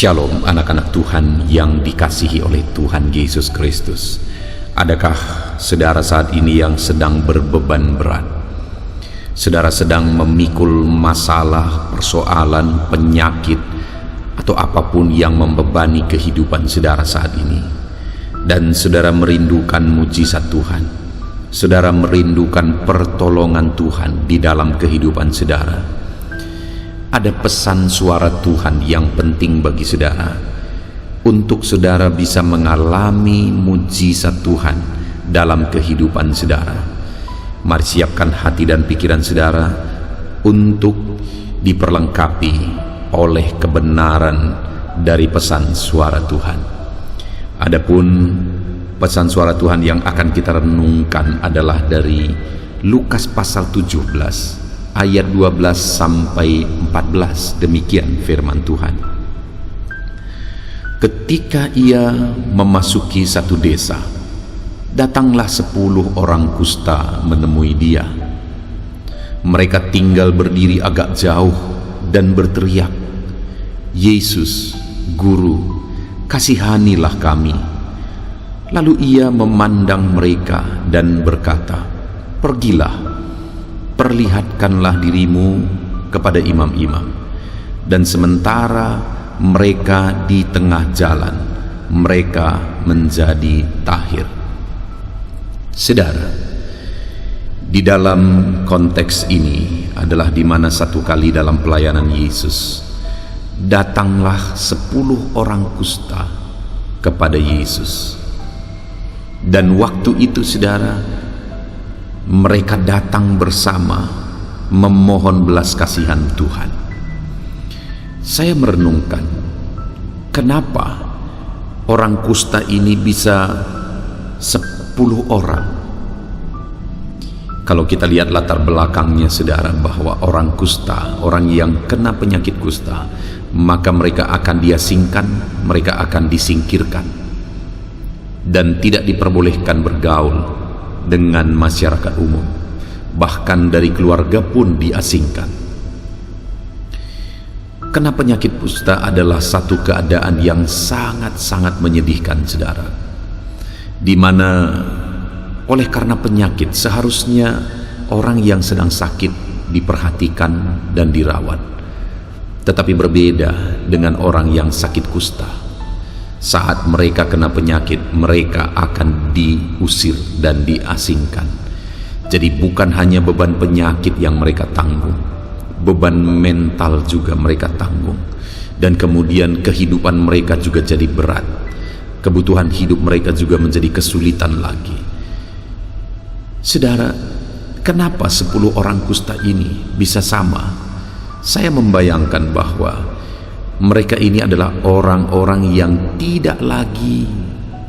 Shalom anak-anak Tuhan yang dikasihi oleh Tuhan Yesus Kristus. Adakah saudara saat ini yang sedang berbeban berat? Saudara sedang memikul masalah, persoalan, penyakit, atau apapun yang membebani kehidupan saudara saat ini. Dan saudara merindukan mujizat Tuhan. Saudara merindukan pertolongan Tuhan di dalam kehidupan saudara. Ada pesan suara Tuhan yang penting bagi saudara, untuk saudara bisa mengalami mujizat Tuhan dalam kehidupan saudara. Mari siapkan hati dan pikiran saudara untuk diperlengkapi oleh kebenaran dari pesan suara Tuhan. Adapun pesan suara Tuhan yang akan kita renungkan adalah dari Lukas pasal 17 ayat 12 sampai 14. Demikian firman Tuhan. Ketika ia memasuki satu desa, datanglah 10 orang kusta menemui dia. Mereka tinggal berdiri agak jauh dan berteriak, "Yesus, Guru, kasihanilah kami." Lalu ia memandang mereka dan berkata, "Pergilah, perlihatkanlah dirimu kepada imam-imam." Dan sementara mereka di tengah jalan, mereka menjadi tahir. Saudara, di dalam konteks ini adalah di mana satu kali dalam pelayanan Yesus, datanglah 10 orang kusta kepada Yesus. Dan waktu itu saudara, mereka datang bersama memohon belas kasihan Tuhan. Saya merenungkan, kenapa orang kusta ini bisa 10 orang? Kalau kita lihat latar belakangnya saudara, bahwa orang kusta, orang yang kena penyakit kusta, maka mereka akan diasingkan, mereka akan disingkirkan, dan tidak diperbolehkan bergaul dengan masyarakat umum, bahkan dari keluarga pun diasingkan. Karena penyakit kusta adalah satu keadaan yang sangat-sangat menyedihkan saudara, di mana oleh karena penyakit seharusnya orang yang sedang sakit diperhatikan dan dirawat, tetapi berbeda dengan orang yang sakit kusta. Saat mereka kena penyakit, mereka akan diusir dan diasingkan. Jadi bukan hanya beban penyakit yang mereka tanggung, beban mental juga mereka tanggung. Dan kemudian kehidupan mereka juga jadi berat. Kebutuhan hidup mereka juga menjadi kesulitan lagi. Saudara, kenapa 10 orang kusta ini bisa sama? Saya membayangkan bahwa mereka ini adalah orang-orang yang tidak lagi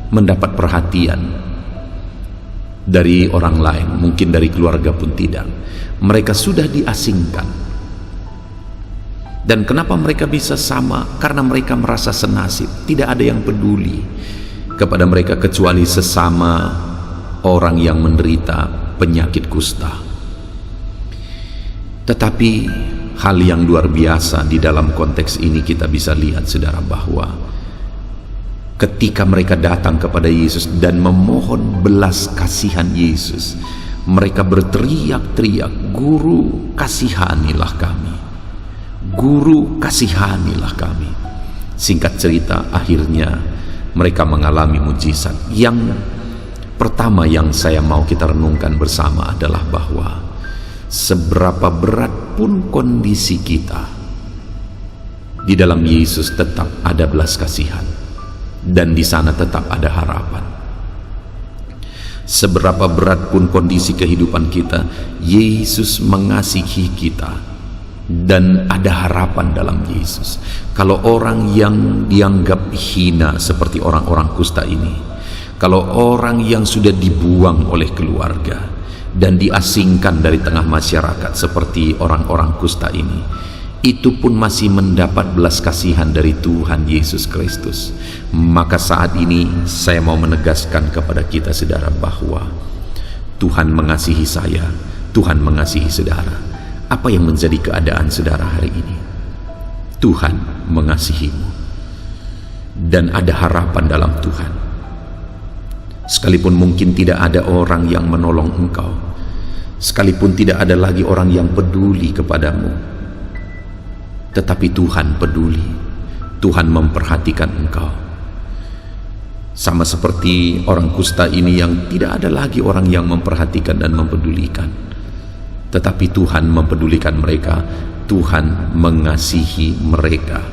mendapat perhatian dari orang lain, mungkin dari keluarga pun tidak. Mereka sudah diasingkan. Dan kenapa mereka bisa sama? Karena mereka merasa senasib, tidak ada yang peduli kepada mereka kecuali sesama orang yang menderita penyakit kusta. Tetapi hal yang luar biasa di dalam konteks ini kita bisa lihat saudara, bahwa ketika mereka datang kepada Yesus dan memohon belas kasihan Yesus, mereka berteriak-teriak, "Guru, kasihanilah kami. Guru, kasihanilah kami." Singkat cerita, akhirnya mereka mengalami mujizat. Yang pertama yang saya mau kita renungkan bersama adalah bahwa seberapa berat pun kondisi kita, di dalam Yesus tetap ada belas kasihan, dan di sana tetap ada harapan. Seberapa berat pun kondisi kehidupan kita, Yesus mengasihi kita, dan ada harapan dalam Yesus. Kalau orang yang dianggap hina seperti orang-orang kusta ini, kalau orang yang sudah dibuang oleh keluarga dan diasingkan dari tengah masyarakat seperti orang-orang kusta ini, itu pun masih mendapat belas kasihan dari Tuhan Yesus Kristus. Maka saat ini saya mau menegaskan kepada kita saudara, bahwa Tuhan mengasihi saya, Tuhan mengasihi saudara. Apa yang menjadi keadaan saudara hari ini? Tuhan mengasihimu. dan ada harapan dalam Tuhan. Sekalipun mungkin tidak ada orang yang menolong engkau, sekalipun tidak ada lagi orang yang peduli kepadamu, tetapi Tuhan peduli. Tuhan memperhatikan engkau. Sama seperti orang kusta ini yang tidak ada lagi orang yang memperhatikan dan mempedulikan, tetapi Tuhan mempedulikan mereka. Tuhan mengasihi mereka.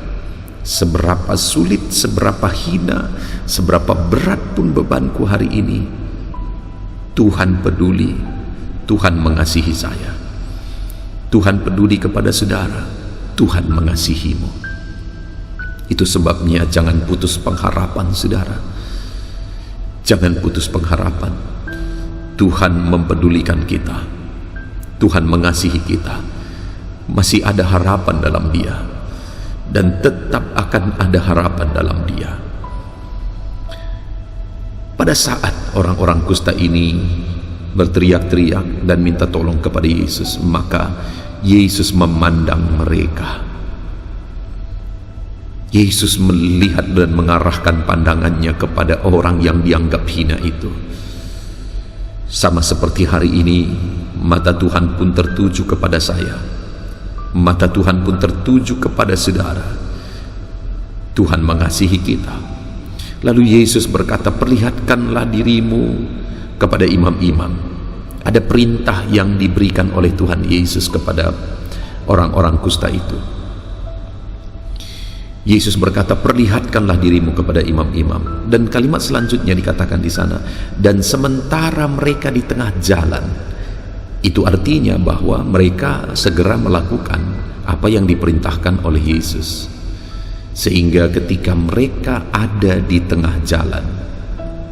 Seberapa sulit, seberapa hina, seberapa berat pun bebanku hari ini, Tuhan peduli. Tuhan mengasihi saya. Tuhan peduli kepada saudara. Tuhan mengasihimu. Itu sebabnya jangan putus pengharapan, saudara. Jangan putus pengharapan. Tuhan mempedulikan kita. Tuhan mengasihi kita. Masih ada harapan dalam Dia, dan tetap akan ada harapan dalam Dia. Pada saat orang-orang kusta ini berteriak-teriak dan minta tolong kepada Yesus, maka Yesus memandang mereka. Yesus melihat dan mengarahkan pandangannya kepada orang yang dianggap hina itu. Sama seperti hari ini, mata Tuhan pun tertuju kepada saya. Mata Tuhan pun tertuju kepada saudara. Tuhan mengasihi kita. Lalu Yesus berkata, perlihatkanlah dirimu kepada imam-imam. Ada perintah yang diberikan oleh Tuhan Yesus kepada orang-orang kusta itu. Yesus berkata, perlihatkanlah dirimu kepada imam-imam. Dan kalimat selanjutnya dikatakan di sana, dan sementara mereka di tengah jalan. Itu artinya bahwa mereka segera melakukan apa yang diperintahkan oleh Yesus. Sehingga ketika mereka ada di tengah jalan,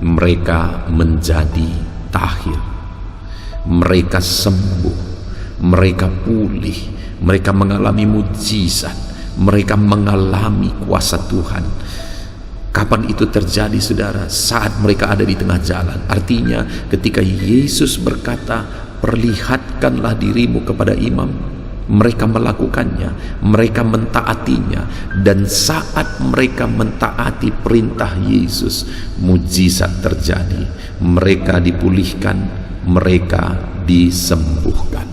mereka menjadi tahir. Mereka sembuh, mereka pulih, mereka mengalami mujizat. Mereka mengalami kuasa Tuhan. Kapan itu terjadi, saudara? Saat mereka ada di tengah jalan. Artinya ketika Yesus berkata, perlihatkanlah dirimu kepada imam, mereka melakukannya, mereka mentaatinya. Dan saat mereka mentaati perintah Yesus, mujizat terjadi. Mereka dipulihkan, mereka disembuhkan.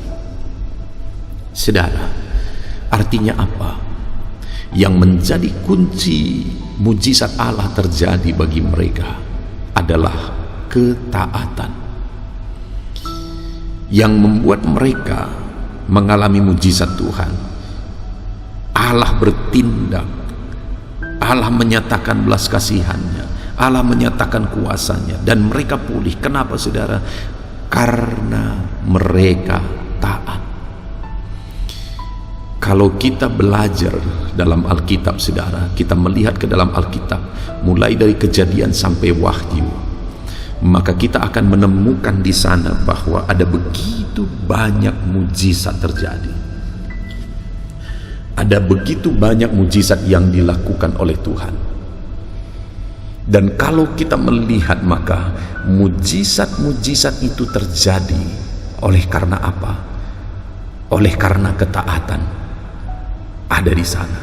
Saudara, artinya apa? Yang menjadi kunci mujizat Allah terjadi bagi mereka adalah ketaatan. Yang membuat mereka mengalami mujizat Tuhan. Allah bertindak, Allah menyatakan belas kasihannya, Allah menyatakan kuasanya, dan mereka pulih. Kenapa, saudara? Karena mereka taat. Kalau kita belajar dalam Alkitab, saudara, kita melihat ke dalam Alkitab, mulai dari Kejadian sampai Wahyu, maka kita akan menemukan di sana bahwa ada begitu banyak mujizat terjadi. Ada begitu banyak mujizat yang dilakukan oleh Tuhan. Dan kalau kita melihat, maka mujizat-mujizat itu terjadi oleh karena apa? Oleh karena ketaatan ada di sana.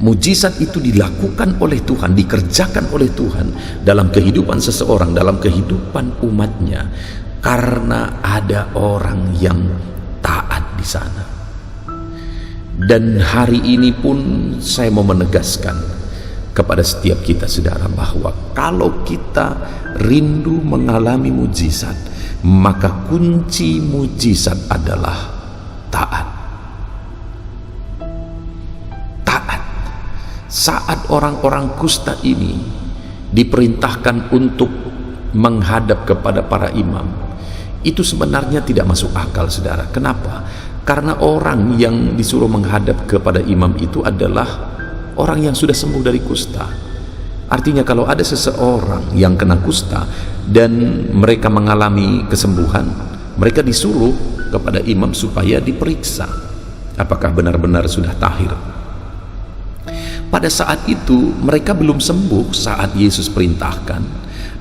Mujizat itu dilakukan oleh Tuhan, dikerjakan oleh Tuhan dalam kehidupan seseorang, dalam kehidupan umatnya, karena ada orang yang taat di sana. Dan hari ini pun saya mau menegaskan kepada setiap kita, saudara, bahwa kalau kita rindu mengalami mujizat, maka kunci mujizat adalah taat. Saat orang-orang kusta ini diperintahkan untuk menghadap kepada para imam, itu sebenarnya tidak masuk akal, saudara. Kenapa? Karena orang yang disuruh menghadap kepada imam itu adalah orang yang sudah sembuh dari kusta. Artinya kalau ada seseorang yang kena kusta dan mereka mengalami kesembuhan, mereka disuruh kepada imam supaya diperiksa apakah benar-benar sudah tahir. Pada saat itu mereka belum sembuh saat Yesus perintahkan,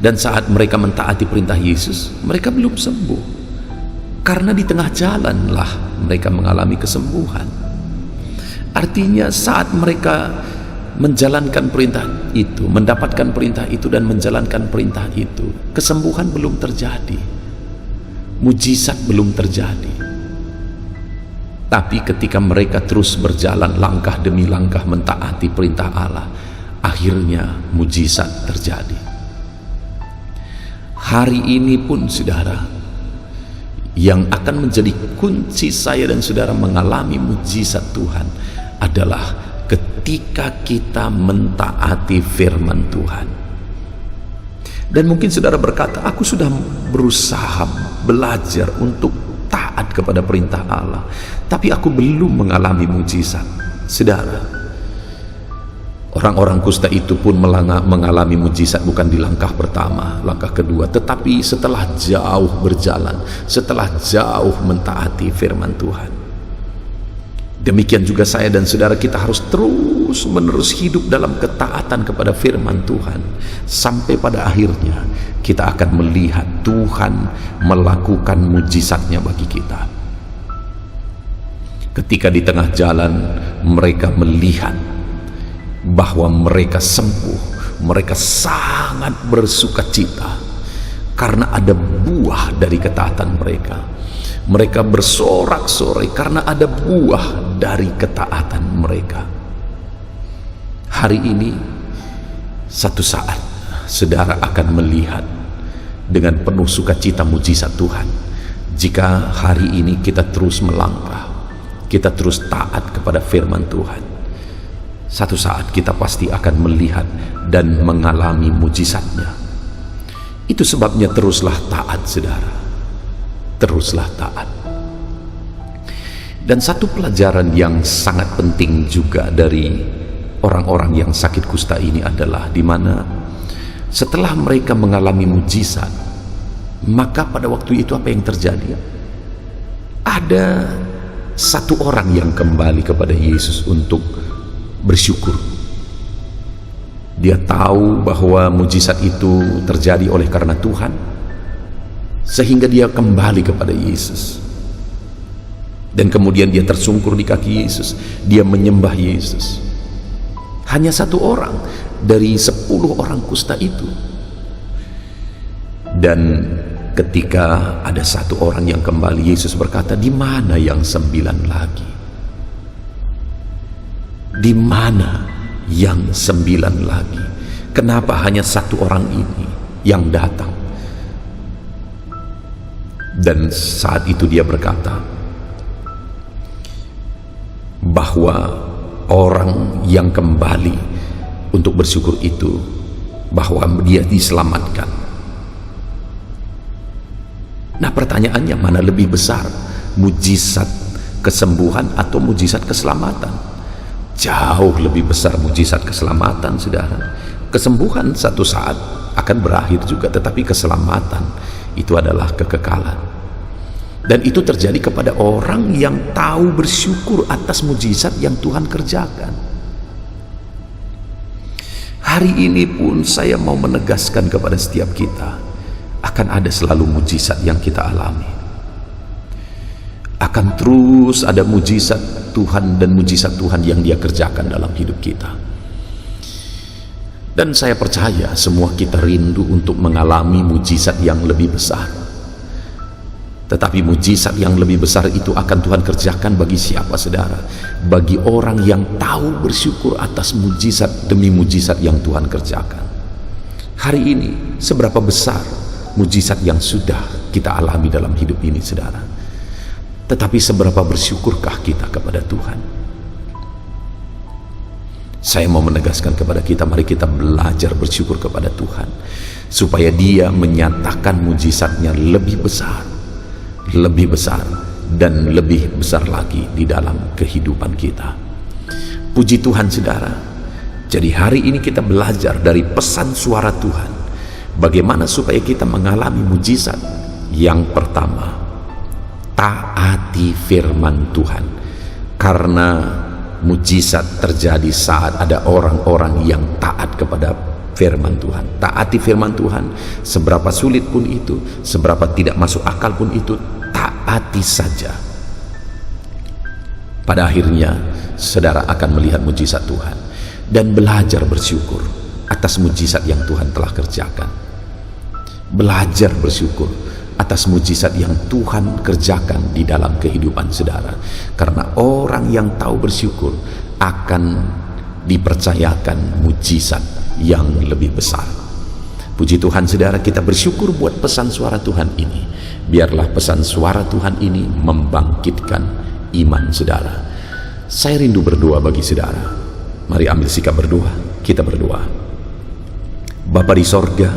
dan saat mereka mentaati perintah Yesus, mereka belum sembuh. Karena di tengah jalanlah mereka mengalami kesembuhan. Artinya saat mereka menjalankan perintah itu, mendapatkan perintah itu dan menjalankan perintah itu, kesembuhan belum terjadi, mujizat belum terjadi. Tapi ketika mereka terus berjalan langkah demi langkah mentaati perintah Allah, akhirnya mujizat terjadi. Hari ini pun saudara, yang akan menjadi kunci saya dan saudara mengalami mujizat Tuhan adalah ketika kita mentaati firman Tuhan. Dan mungkin saudara berkata, aku sudah berusaha belajar untuk taat kepada perintah Allah, tapi aku belum mengalami mujizat. Saudara, orang-orang kusta itu pun mengalami mujizat bukan di langkah pertama, langkah kedua, tetapi setelah jauh berjalan, setelah jauh mentaati firman Tuhan. Demikian juga saya dan saudara, kita harus terus menerus hidup dalam ketaatan kepada firman Tuhan, sampai pada akhirnya kita akan melihat Tuhan melakukan mujizatnya bagi kita. Ketika di tengah jalan mereka melihat bahwa mereka sembuh, mereka sangat bersukacita karena ada buah dari ketaatan mereka. Mereka bersorak-sorai karena ada buah dari ketaatan mereka. Hari ini, satu saat saudara akan melihat dengan penuh sukacita mujizat Tuhan jika hari ini kita terus melangkah, kita terus taat kepada firman Tuhan. Satu saat kita pasti akan melihat dan mengalami mujizatnya. Itu sebabnya teruslah taat saudara, teruslah taat. Dan satu pelajaran yang sangat penting juga dari orang-orang yang sakit kusta ini adalah di mana setelah mereka mengalami mujizat, maka pada waktu itu apa yang terjadi? Ada satu orang yang kembali kepada Yesus untuk bersyukur. Dia tahu bahwa mujizat itu terjadi oleh karena Tuhan, sehingga dia kembali kepada Yesus. Dan kemudian dia tersungkur di kaki Yesus, dia menyembah Yesus. Hanya satu orang dari 10 orang kusta itu. Dan ketika ada satu orang yang kembali, Yesus berkata, di mana yang 9 lagi? Di mana yang 9 lagi? Kenapa hanya satu orang ini yang datang? Dan saat itu dia berkata bahwa orang yang kembali untuk bersyukur itu, bahwa dia diselamatkan. Nah, pertanyaannya, mana lebih besar, mujizat kesembuhan atau mujizat keselamatan? Jauh lebih besar mujizat keselamatan, saudara. Kesembuhan satu saat akan berakhir juga, tetapi keselamatan itu adalah kekekalan. Dan itu terjadi kepada orang yang tahu bersyukur atas mujizat yang Tuhan kerjakan. Hari ini pun saya mau menegaskan kepada setiap kita, akan ada selalu mujizat yang kita alami. Akan terus ada mujizat Tuhan dan mujizat Tuhan yang Dia kerjakan dalam hidup kita. Dan saya percaya semua kita rindu untuk mengalami mujizat yang lebih besar. Tetapi mujizat yang lebih besar itu akan Tuhan kerjakan bagi siapa, saudara? Bagi orang yang tahu bersyukur atas mujizat demi mujizat yang Tuhan kerjakan. Hari ini, seberapa besar mujizat yang sudah kita alami dalam hidup ini, saudara? Tetapi seberapa bersyukurkah kita kepada Tuhan? Saya mau menegaskan kepada kita, mari kita belajar bersyukur kepada Tuhan, supaya Dia menyatakan mujizatnya lebih besar, dan lebih besar lagi di dalam kehidupan kita. Puji Tuhan, saudara. Jadi hari ini kita belajar dari pesan suara Tuhan, bagaimana supaya kita mengalami mujizat. Yang pertama, taati firman Tuhan, karena mujizat terjadi saat ada orang-orang yang taat kepada firman Tuhan. Taati firman Tuhan, seberapa sulit pun itu, seberapa tidak masuk akal pun itu, taati saja. Pada akhirnya saudara akan melihat mujizat Tuhan. dan belajar bersyukur atas mujizat yang Tuhan telah kerjakan. Belajar bersyukur atas mujizat yang Tuhan kerjakan di dalam kehidupan saudara. Karena orang yang tahu bersyukur akan dipercayakan mujizat yang lebih besar. Puji Tuhan saudara, kita bersyukur buat pesan suara Tuhan ini. Biarlah pesan suara Tuhan ini membangkitkan iman saudara. Saya rindu berdoa bagi saudara. Mari ambil sikap berdoa. Kita berdoa. Bapa di sorga,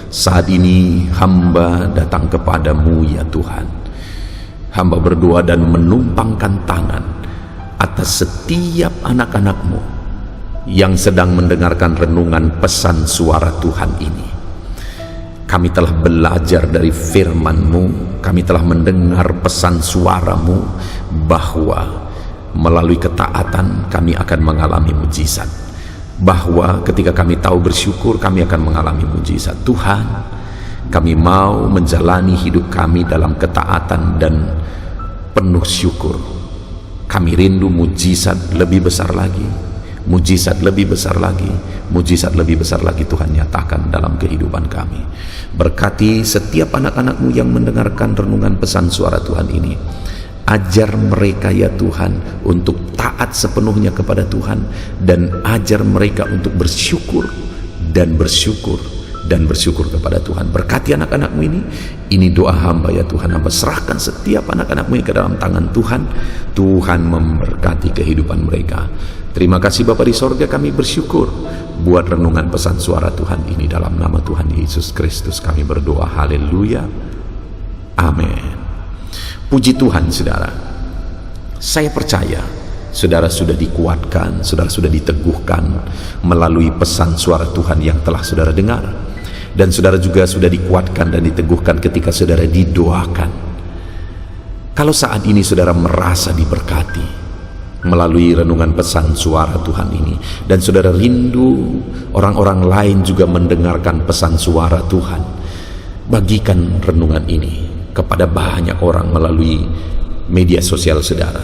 saat ini hamba datang kepadamu ya Tuhan. Hamba berdoa dan menumpangkan tangan atas setiap anak-anakmu yang sedang mendengarkan renungan pesan suara Tuhan ini. Kami telah belajar dari firman-Mu, kami telah mendengar pesan suara-Mu bahwa melalui ketaatan kami akan mengalami mujizat. Bahwa ketika kami tahu bersyukur kami akan mengalami mujizat. Tuhan, kami mau menjalani hidup kami dalam ketaatan dan penuh syukur. Kami rindu mujizat lebih besar lagi, mujizat lebih besar lagi, mujizat lebih besar lagi Tuhan nyatakan dalam kehidupan kami. Berkati setiap anak-anak-Mu yang mendengarkan renungan pesan suara Tuhan ini. Ajar mereka ya Tuhan untuk taat sepenuhnya kepada Tuhan, dan ajar mereka untuk bersyukur dan bersyukur dan bersyukur kepada Tuhan. Berkati anak-anak-Mu ini doa hamba ya Tuhan. Hamba serahkan setiap anak-anak-Mu ini ke dalam tangan Tuhan. Tuhan memberkati kehidupan mereka. Terima kasih Bapa di sorga, kami bersyukur buat renungan pesan suara Tuhan ini. Dalam nama Tuhan Yesus Kristus kami berdoa, haleluya, amin. Puji Tuhan saudara, saya percaya saudara sudah dikuatkan, saudara sudah diteguhkan melalui pesan suara Tuhan yang telah saudara dengar. Dan saudara juga sudah dikuatkan dan diteguhkan ketika saudara didoakan. Kalau saat ini saudara merasa diberkati melalui renungan pesan suara Tuhan ini, dan saudara rindu orang-orang lain juga mendengarkan pesan suara Tuhan, bagikan renungan ini kepada banyak orang melalui media sosial saudara,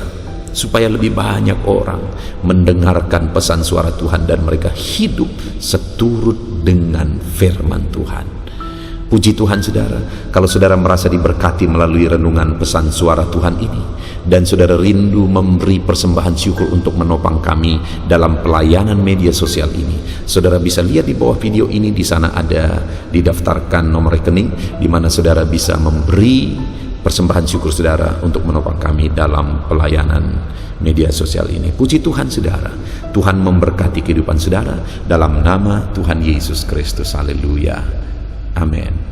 supaya lebih banyak orang mendengarkan pesan suara Tuhan dan mereka hidup seturut dengan firman Tuhan. Puji Tuhan saudara, kalau saudara merasa diberkati melalui renungan pesan suara Tuhan ini, dan saudara rindu memberi persembahan syukur untuk menopang kami dalam pelayanan media sosial ini, saudara bisa lihat di bawah video ini. Di sana ada didaftarkan nomor rekening di mana saudara bisa memberi persembahan syukur saudara untuk menopang kami dalam pelayanan media sosial ini. Puji Tuhan saudara, Tuhan memberkati kehidupan saudara dalam nama Tuhan Yesus Kristus, haleluya, amin.